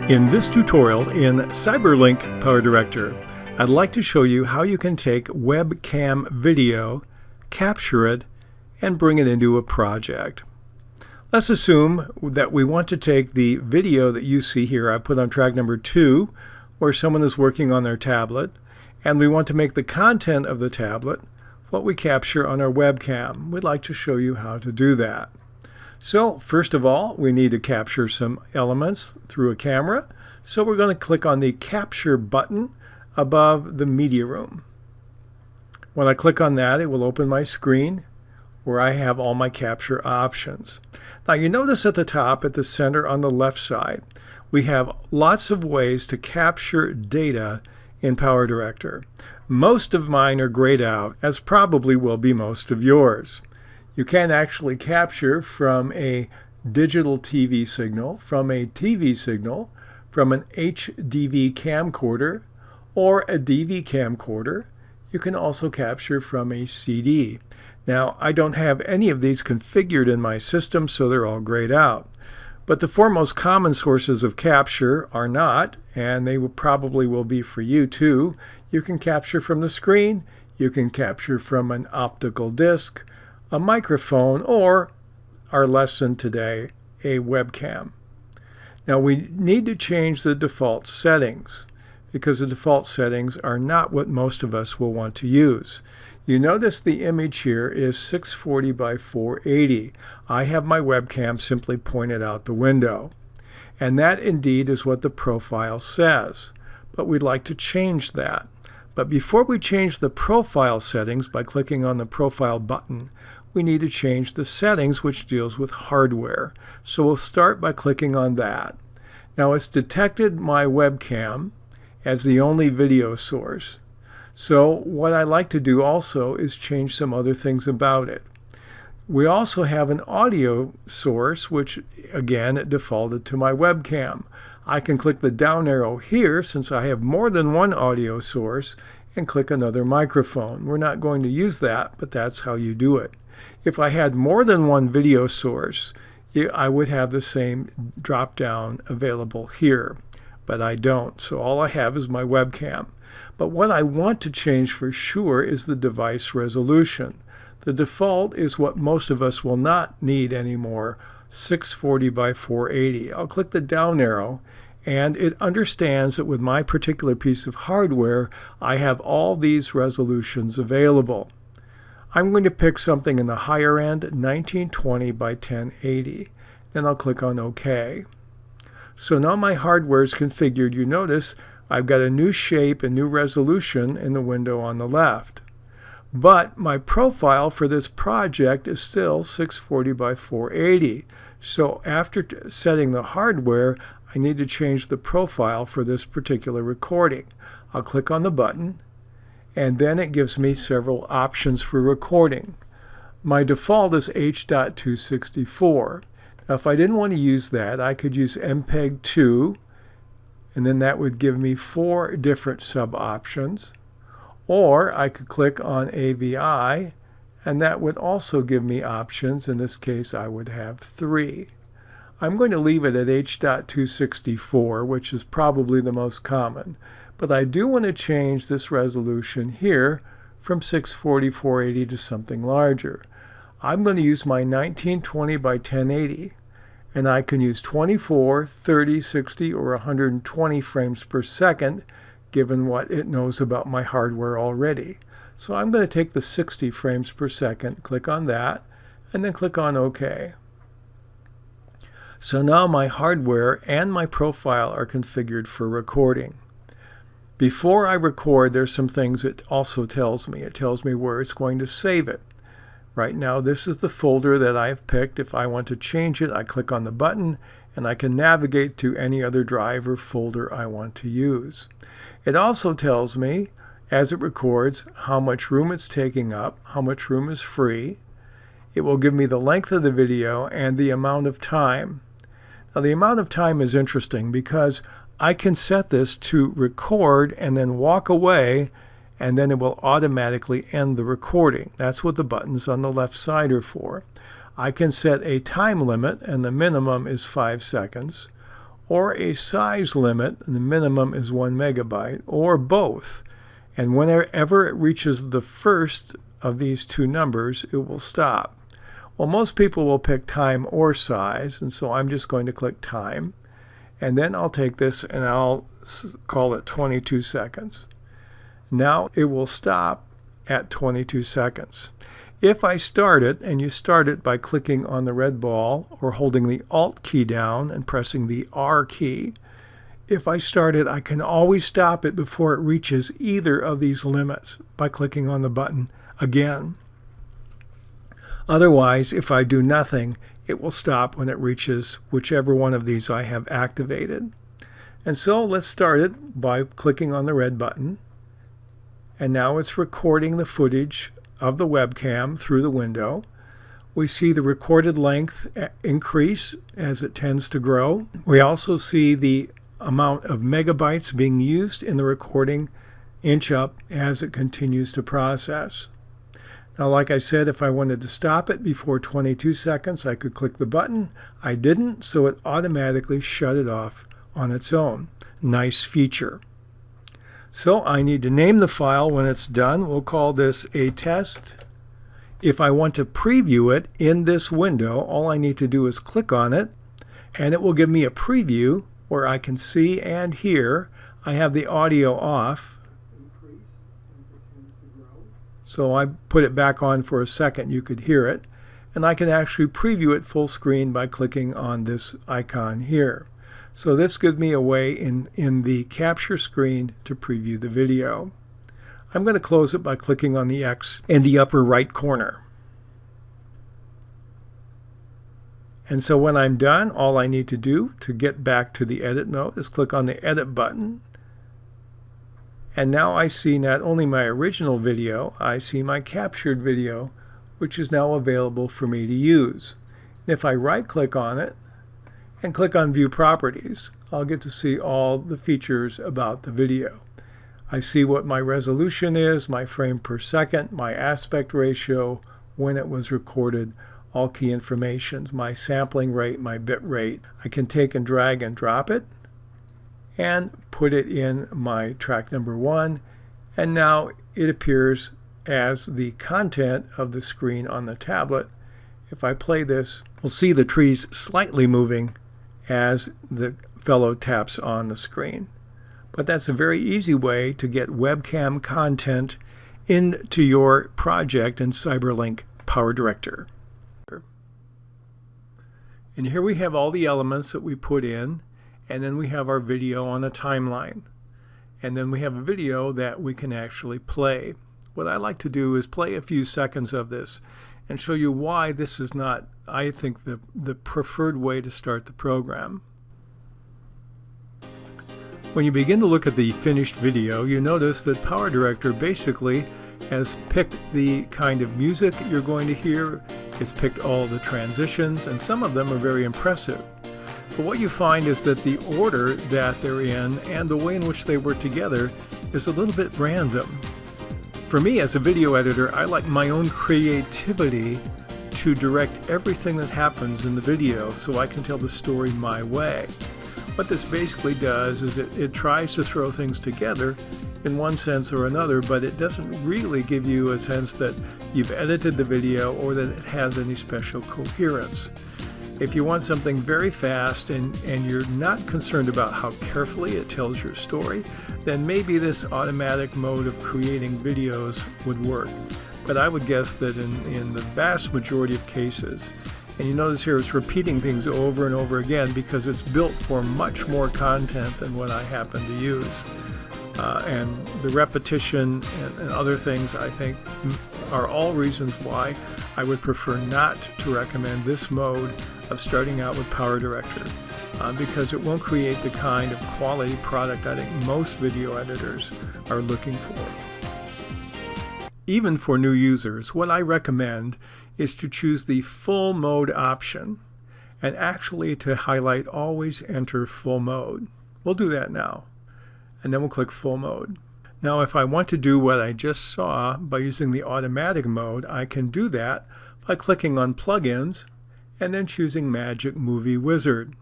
In this tutorial in CyberLink PowerDirector, I'd like to show you how you can take webcam video, capture it, and bring it into a project. Let's assume that we want to take the video that you see here. I put on track number 2, where someone is working on their tablet, and we want to make the content of the tablet what we capture on our webcam. We'd like to show you how to do that. So first of all, we need to capture some elements through a camera. So we're going to click on the Capture button above the Media Room. When I click on that, it will open my screen where I have all my capture options. Now you notice at the top, at the center on the left side, we have lots of ways to capture data in PowerDirector. Most of mine are grayed out, as probably will be most of yours. You can actually capture from a digital TV signal, from a TV signal, from an HDV camcorder, or a DV camcorder. You can also capture from a CD. Now, I don't have any of these configured in my system, so they're all grayed out. But the four most common sources of capture are not, and they probably will be for you too. You can capture from the screen, you can capture from an optical disc, a microphone, or our lesson today, a webcam. Now we need to change the default settings because the default settings are not what most of us will want to use. You notice the image here is 640 by 480. I have my webcam simply pointed out the window. And that indeed is what the profile says. But we'd like to change that. But before we change the profile settings by clicking on the profile button, we need to change the settings, which deals with hardware. So we'll start by clicking on that. Now it's detected my webcam as the only video source. So what I like to do also is change some other things about it. We also have an audio source, which again defaulted to my webcam. I can click the down arrow here since I have more than one audio source and click another microphone. We're not going to use that, but that's how you do it. If I had more than one video source, I would have the same drop down available here, but I don't. So all I have is my webcam. But what I want to change for sure is the device resolution. The default is what most of us will not need anymore, 640 by 480. I'll click the down arrow, and it understands that with my particular piece of hardware, I have all these resolutions available. I'm going to pick something in the higher end, 1920 by 1080. Then I'll click on OK. So now my hardware is configured. You notice I've got a new shape and new resolution in the window on the left. But my profile for this project is still 640 by 480. So after setting the hardware, I need to change the profile for this particular recording. I'll click on the button, and then it gives me several options for recording. My default is H.264. Now if I didn't want to use that, I could use MPEG-2, and then that would give me 4 different sub-options. Or I could click on AVI, and that would also give me options. In this case, I would have 3. I'm going to leave it at H.264, which is probably the most common. But I do want to change this resolution here from 640/480 to something larger. I'm going to use my 1920 by 1080, and I can use 24, 30, 60, or 120 frames per second, given what it knows about my hardware already. So I'm going to take the 60 frames per second, click on that, and then click on OK. So now my hardware and my profile are configured for recording. Before I record, there's some things it also tells me. It tells me where it's going to save it. Right now, this is the folder that I've picked. If I want to change it, I click on the button, and I can navigate to any other drive or folder I want to use. It also tells me, as it records, how much room it's taking up, how much room is free. It will give me the length of the video and the amount of time. Now, the amount of time is interesting because I can set this to record and then walk away, and then it will automatically end the recording. That's what the buttons on the left side are for. I can set a time limit, and the minimum is 5 seconds. or a size limit, the minimum is 1 megabyte, or both. And whenever it reaches the first of these two numbers, it will stop. Well, most people will pick time or size, and so I'm just going to click time. And then I'll take this and I'll call it 22 seconds. Now it will stop at 22 seconds. If I start it, and you start it by clicking on the red ball or holding the Alt key down and pressing the R key, if I start it, I can always stop it before it reaches either of these limits by clicking on the button again. Otherwise, if I do nothing, it will stop when it reaches whichever one of these I have activated. And so let's start it by clicking on the red button. And now it's recording the footage of the webcam through the window. We see the recorded length increase as it tends to grow. We also see the amount of megabytes being used in the recording inch up as it continues to process. Now, like I said, if I wanted to stop it before 22 seconds, I could click the button. I didn't, so it automatically shut it off on its own. Nice feature. So I need to name the file when it's done. We'll call this a test. If I want to preview it in this window, all I need to do is click on it, and it will give me a preview where I can see and hear. I have the audio off. So I put it back on for a second. You could hear it. And I can actually preview it full screen by clicking on this icon here. So this gives me a way in the capture screen to preview the video. I'm going to close it by clicking on the X in the upper right corner. And so when I'm done, all I need to do to get back to the edit mode is click on the edit button. And now I see not only my original video, I see my captured video, which is now available for me to use. And if I right-click on it and click on View Properties, I'll get to see all the features about the video. I see what my resolution is, my frame per second, my aspect ratio, when it was recorded, all key information, my sampling rate, my bit rate. I can take and drag and drop it and put it in my track number 1, and now it appears as the content of the screen on the tablet. If I play this, we'll see the trees slightly moving as the fellow taps on the screen. But that's a very easy way to get webcam content into your project in CyberLink PowerDirector. And here we have all the elements that we put in, and then we have our video on a timeline. And then we have a video that we can actually play. What I like to do is play a few seconds of this and show you why this is not, I think, the preferred way to start the program. When you begin to look at the finished video, you notice that PowerDirector basically has picked the kind of music you're going to hear. It's picked all the transitions, and some of them are very impressive. But what you find is that the order that they're in and the way in which they work together is a little bit random. For me, as a video editor, I like my own creativity to direct everything that happens in the video so I can tell the story my way. What this basically does is it tries to throw things together in one sense or another, but it doesn't really give you a sense that you've edited the video or that it has any special coherence. If you want something very fast and you're not concerned about how carefully it tells your story, then maybe this automatic mode of creating videos would work. But I would guess that in the vast majority of cases, and you notice here it's repeating things over and over again because it's built for much more content than what I happen to use. And the repetition and other things, I think, are all reasons why I would prefer not to recommend this mode of starting out with PowerDirector, because it won't create the kind of quality product I think most video editors are looking for. Even for new users, what I recommend is to choose the full mode option and actually to highlight always enter full mode. We'll do that now. And then we'll click full mode. Now if I want to do what I just saw by using the automatic mode, I can do that by clicking on plugins and then choosing Magic Movie Wizard.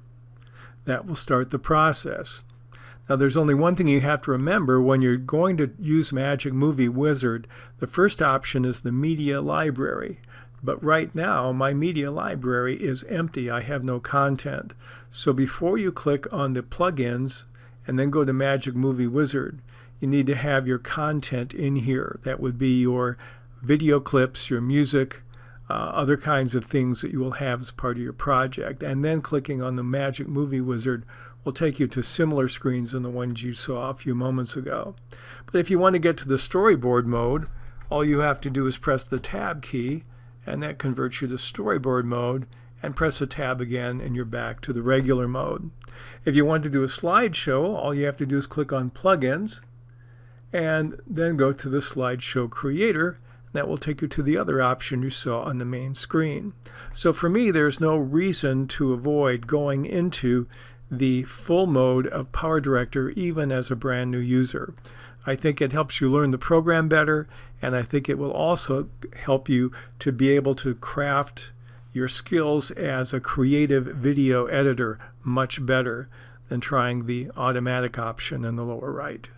That will start the process. Now there's only one thing you have to remember when you're going to use Magic Movie Wizard. The first option is the media library. But right now my media library is empty. I have no content. So before you click on the plugins and then go to Magic Movie Wizard, you need to have your content in here. That would be your video clips, your music, other kinds of things that you will have as part of your project. And then clicking on the Magic Movie Wizard will take you to similar screens than the ones you saw a few moments ago. But if you want to get to the storyboard mode, all you have to do is press the Tab key, and that converts you to storyboard mode, and press the Tab again and you're back to the regular mode. If you want to do a slideshow, all you have to do is click on Plugins and then go to the Slideshow Creator. That will take you to the other option you saw on the main screen. So for me, there's no reason to avoid going into the full mode of PowerDirector even as a brand new user. I think it helps you learn the program better, and I think it will also help you to be able to craft your skills as a creative video editor much better than trying the automatic option in the lower right.